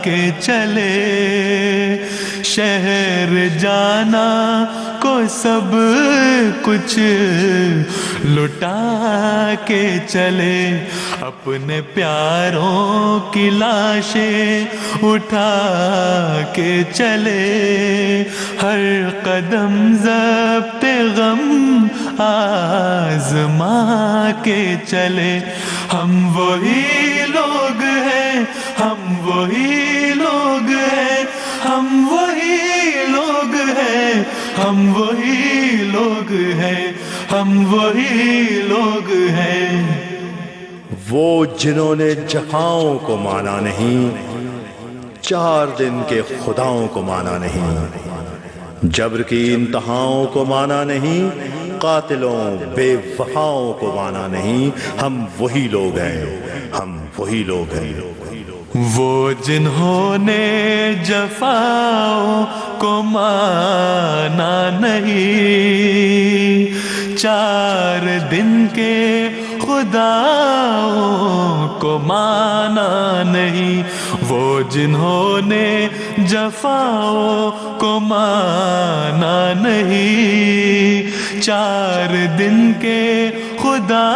کے چلے، شہر جانا کو سب کچھ لٹا کے چلے، اپنے پیاروں کی لاشیں اٹھا کے چلے، ہر قدم ضبط غم آزما کے چلے۔ ہم وہی لوگ ہیں، ہم وہی لوگ ہیں، ہم وہی لوگ ہیں، ہم وہی لوگ ہیں، ہم وہی لوگ ہیں۔ وہ جنہوں نے جفاؤں کو مانا نہیں، 4 دن کے خداؤں کو مانا نہیں، جبر کی انتہاؤں کو مانا نہیں، قاتلوں بے وفاؤں کو مانا نہیں۔ ہم وہی لوگ ہیں، ہم وہی لوگ ہیں۔ وہ جنہوں نے جفاؤں کو مانا نہیں، 4 دن کے خداؤں کو مانا نہیں، وہ جنہوں نے جفاؤں کو مانا نہیں، 4 دن کے خدا